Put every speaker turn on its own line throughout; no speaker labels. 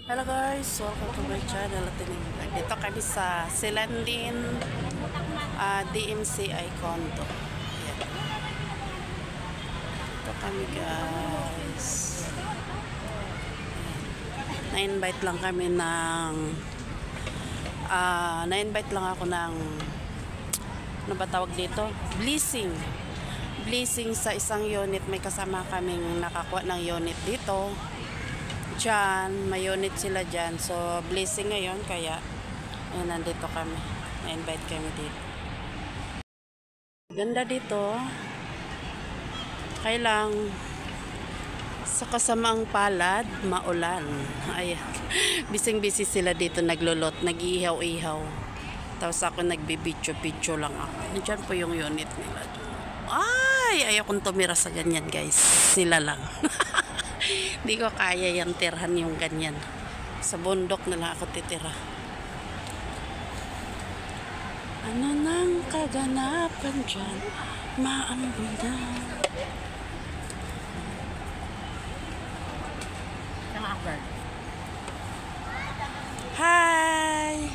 Hello guys, welcome to my channel. Dito kami sa Silandin DMCI Condo. Ayan. Dito kami guys. Na-invite lang kami ng na-invite lang ako ng ano ba tawag dito? Blessing sa isang unit. May kasama kaming nakakuha ng unit dito. Diyan, may unit sila dyan. So, blessing ngayon. Kaya, ayan, nandito kami. Na-invite kami dito. Ganda dito. Kailang sa kasamaang palad, maulan. Ayan. Bising-busy sila dito. Naglulot. Nag-iihaw-ihaw. Tapos ako nagbibidyo-bidyo lang ako. Diyan po yung unit nila. Ay! Ayaw kong tumira sa ganyan, guys. Sila lang. Hindi ko kaya yung tirhan yung ganyan. Sa bundok na lang ako titira. Ano nang kaganapan dyan? Maambunan. Hi!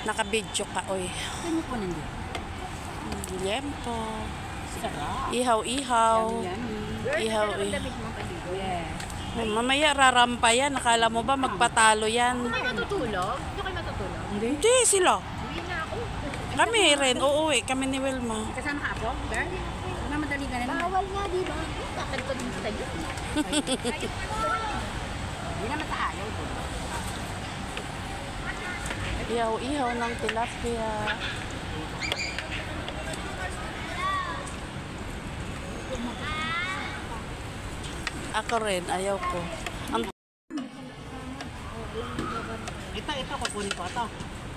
Nakabidyo ka, oy.
Ano po nandiyo?
Lempo.
Sarap.
Ihaw-ihaw. Ihaw-ihaw. Mamaya rarampa yan. Nakala mo ba magpatalo yan?
Hindi kayo matutulog? Hindi kayo matutulog?
Hindi sila.
Uwi na ako.
Kami rin. Uuwi kami ni Wilma.
Kasama ka ako? Girl? Mamadali ka na naman.
Bawal nga, di ba? Bakit ko din sa iyo?
Hindi naman sa ayaw.
Ihaw-ihaw ng tilapia. Ako rin. Ayaw ko.
Ito, kukunin ko ito.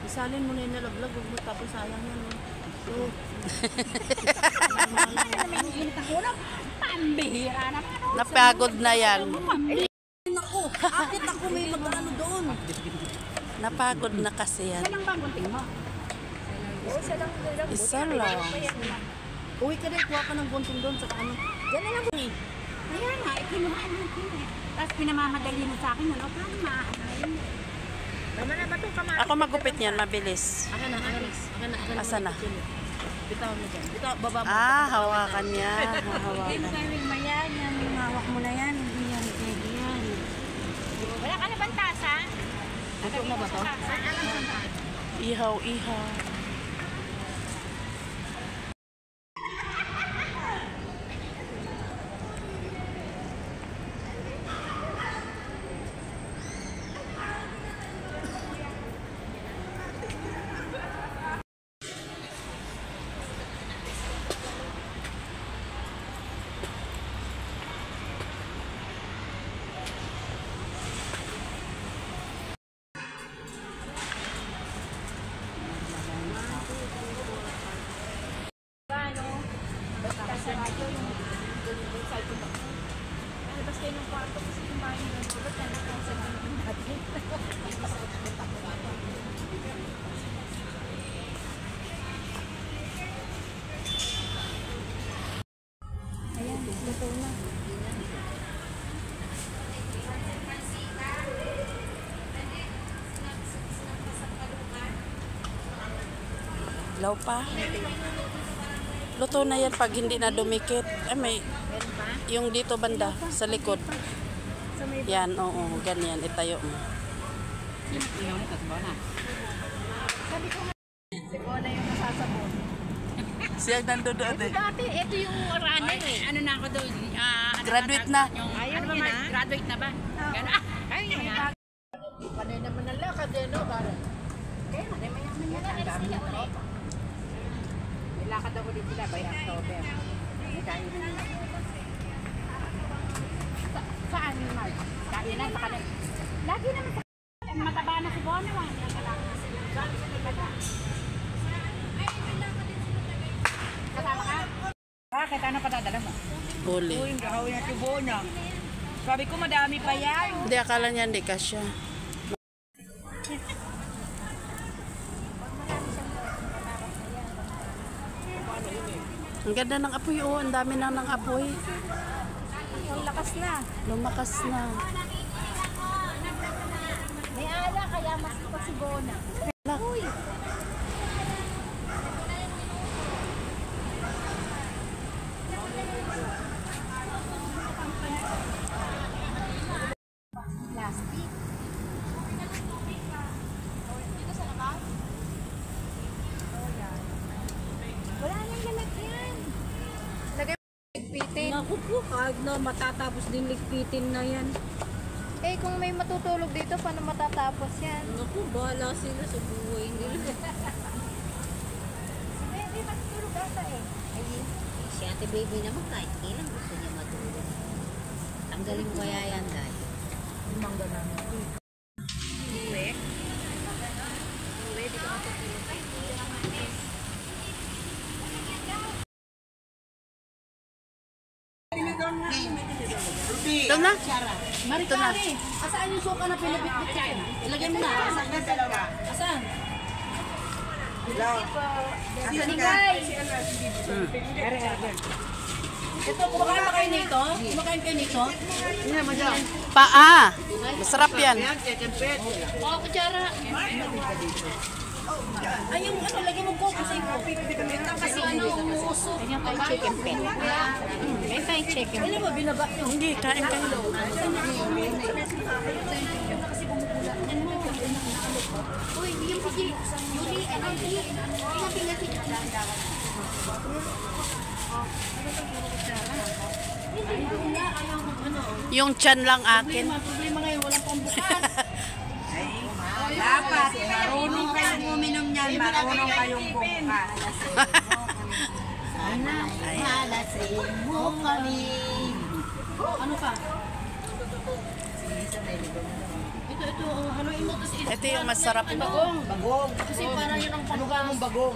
Isalin mo na yung nalaglag. Huwag mo tapos sayang yan.
Pambihira na.
Napagod na yan.
Ako, bakit ako may mag-ano doon?
Napagod na kasi yan.
Saan ang bang gunting mo?
Isa lang.
Uwi ka rin, kuha ka ng bunting doon. Saka ano?
Ganun lang eh. Ayan na, ikinuhaan natin eh. Tapos pinamamadali mo sa akin, ano? Paano maaanayin?
Tama na ba itong kamay?
Ako magupit niyan. Mabilis.
Akin na.
Asa na?
Bitaw mo dyan. Bitaw, baba mo.
Hawakan niya. Hawakan.
Gawin mo yan, hawak mo na yan. Hindi yan, pwede yan.
Wala ka na bang tasa?
Ito mo ba to?
Ihaw-ihaw. Law pa. Luto na yan pag hindi na dumikit. May yung dito banda sa likod. Yan, oo, ganyan itayo mo.
Sibona yung nasasabon.
Siya nandoon eh.
Dati, ito yung runner eh.
Ano na ako doon?
Graduate na.
Ayaw
Ano ba,
niya na.
graduate na ba? Gano'n? Ayaw niya na.
Panay naman ng lakad eh, no? Parang.
Kaya na, mayaman yan. Ang dami na tropa. Nilakad ako din sila by October. Nagkain na. Saan yung Mark? Kain na sa kanil. Lagi naman sa kanil. Mataba na si Bono. Kasama ka? Bakit? Ano padadala mo?
Huli.
Yung gawin na si Bono. Sabi ko madami pa yan.
Hindi, akala niya hindi kasya. Ang ganda ng apoy, oh. Ang dami na ng apoy.
Ang lakas na.
Lumakas na.
si Bona. Uy! Plastic. Dito sa labas? Wala nang lalagyan. Lagay mo ligpitin.
Naku po, kahit na matatapos din ligpitin na yan.
Eh, kung may matutulog dito, paano matatapos yan?
Naku, bahala sila sa buhay nila.
Hindi matutulog ata eh.
Si ate baby naman kahit kailan gusto niya matulog. Tanggalin mo kaya yan dahil. Mangga namin.
Ito na.
Ito na. Asaan yung suka na pinabitbit ka? Ilagay mo na. Asaan? Ito, kumakain ba kayo nito? Kumakain kayo nito?
Paa. Masarap yan.
Oo, kutsara. Ay, yung ano, lagyan mo coke sa iko. Kasi ano, umuuso.
Ganyan pa yung chicken pen. May tayong chicken pen.
Alam mo, binaba nyo.
Hindi, kain kayo.
Uy, yung kasi Yuli, ano yun? Pinapingat si
Yung tiyan lang akin.
Problema ngayon, walang pambukas.
Dapat, marunong kayong uminom niyan, marunong kayong bukas.
Halasin mo kami. Ano pa? Ito, haluin mo to si
Ito yung masarap.
bagong. Bagong. Kasi parang yun ang panugang. Bagong.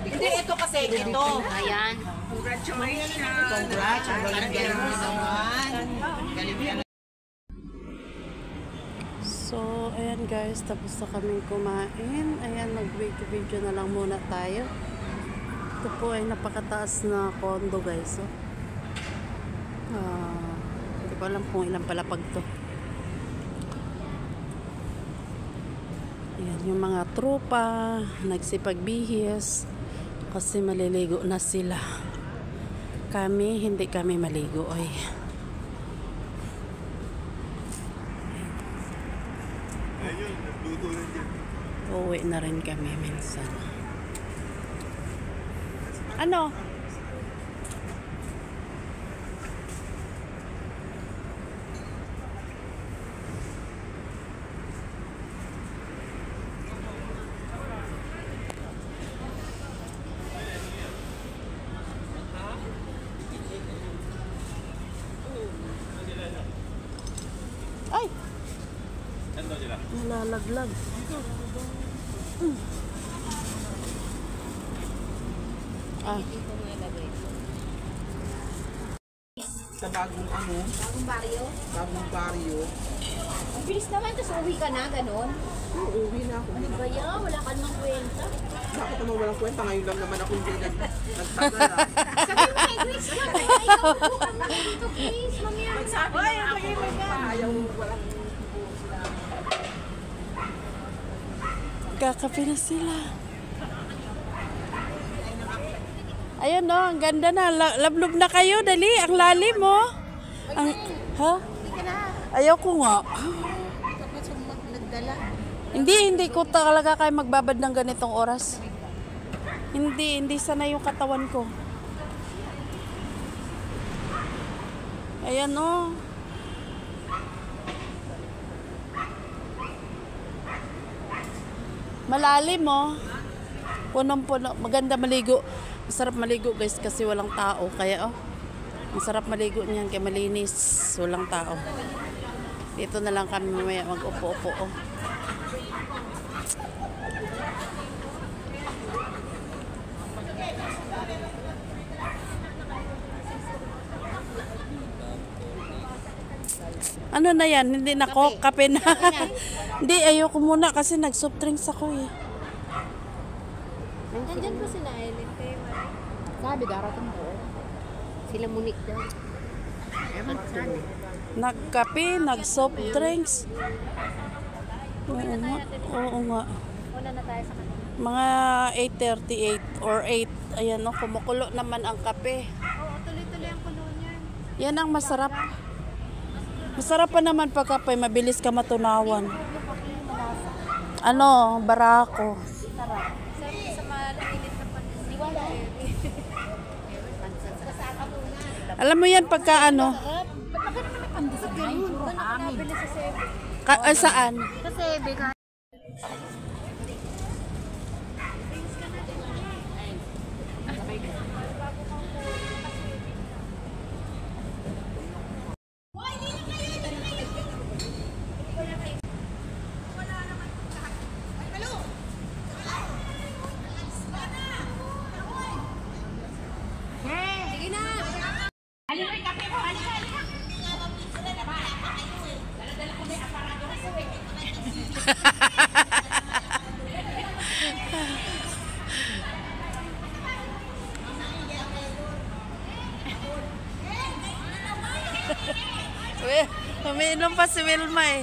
Hindi, ito kasi, ito.
Ayan.
So, ayan guys, tapos na kaming kumain. Ayan, nag-video na lang muna tayo. Ito po ay napakataas na condo guys. Oh. Hindi ko alam kung ilang palapag to. Ayan, yung mga tropa, nagsipagbihis kasi maliligo na sila. Kami, hindi kami maligo. Ay. Uuwi na rin kami minsan. Ano? Ay! Nalalaglag. Ah,
Sa bagong ano,
Bagong baryo.
bagong baryo.
Ang bilis naman, tapos uwi ka na, ganon.
Uuwi na ako.
Ano ba yan? Wala ka namang kwenta.
Bakit naman walang kwenta? Ngayon lang naman ako hindi nagtagal.
Sabi mo kay Grace na, ikaw bukan na dito, please. Mamaya.
Sabi na ako, ayaw walang
kakape na sila. Ayun no, ang ganda na. Lablob na kayo, dali. Ang lalim mo. Ang, ha? Ayaw ko nga. Hindi ko talaga kayo magbabad ng ganitong oras. Hindi sana yung katawan ko. Ayan o. Malalim mo. Punong-puno. Maganda maligo. Masarap maligo guys kasi walang tao. Kaya masarap maligo niyan kaya malinis. Walang tao. Dito na lang kami mamaya mag-upo-upo. Ano na yan? Hindi na ko. Kape na. Hindi, ayoko muna kasi nag-soft drinks ako eh.
Nandyan po sila, Ellen. Sabi, darating po. Sila Monique daw. Ewan ko saan.
Nagkape, nag-soft drinks. Oo nga. Oo nga.
Una na tayo sa kanila.
Mga 8:38 or 8. Ayan o, kumukulo naman ang kape.
Oo, tuloy-tuloy ang kulo niyan.
Yan ang masarap. Masarap pa naman pag kape, mabilis ka matunawan. Ano, barako.
Sarap. Sarap sa malinit na panis. Diwala.
Alam mo yan pagka ano,
Nabili sa Sebe.
saan?
Sa Sebe ka.
Umiinom pa si Wilma eh.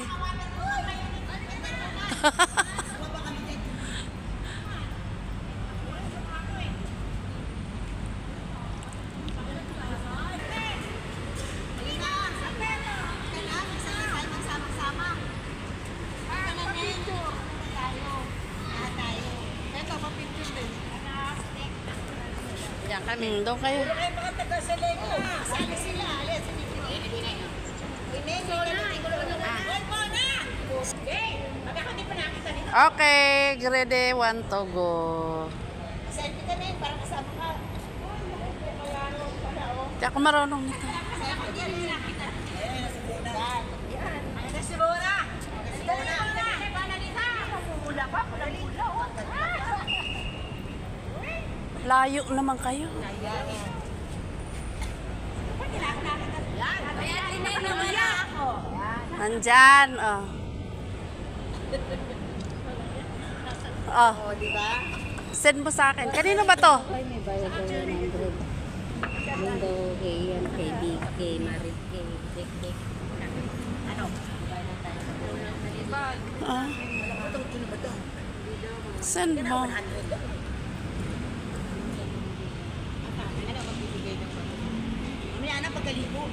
Diyan kami. Doon kayo. Okay, grade 1 to go.
Selfie ka na yun, para kasama ka.
Di ako marunong nito. Layo naman kayo. Nandyan, oh. Oh.
O, di ba?
Send mo sa akin. Kanino ba to?
Ay, may bayad daw 100. Yung daw kay yan, kay Big, kay Marit, kay Dek. Ano?
Ah. Send mo.
Mamaya na pagkaligo.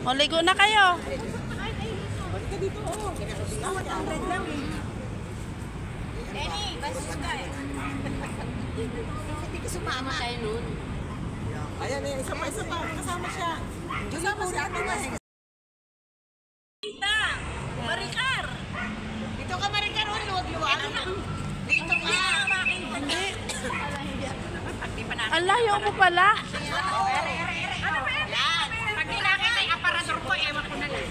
O, ligo na kayo.
Balik ka dito, oh. Tawad, 100 lang eh. Lenny, basis ka eh. Hindi ka sumama.
Tayo nun.
Ayan, isa pa. Kasama siya. Kasama si Ate Mas.
Maricar! Dito ka, Maricar, oh, luwag-luwag. Dito ka.
Ang layo mo pala.
Ano ba yan? Pag di nakita yung aparador ko, ewan ko na lang.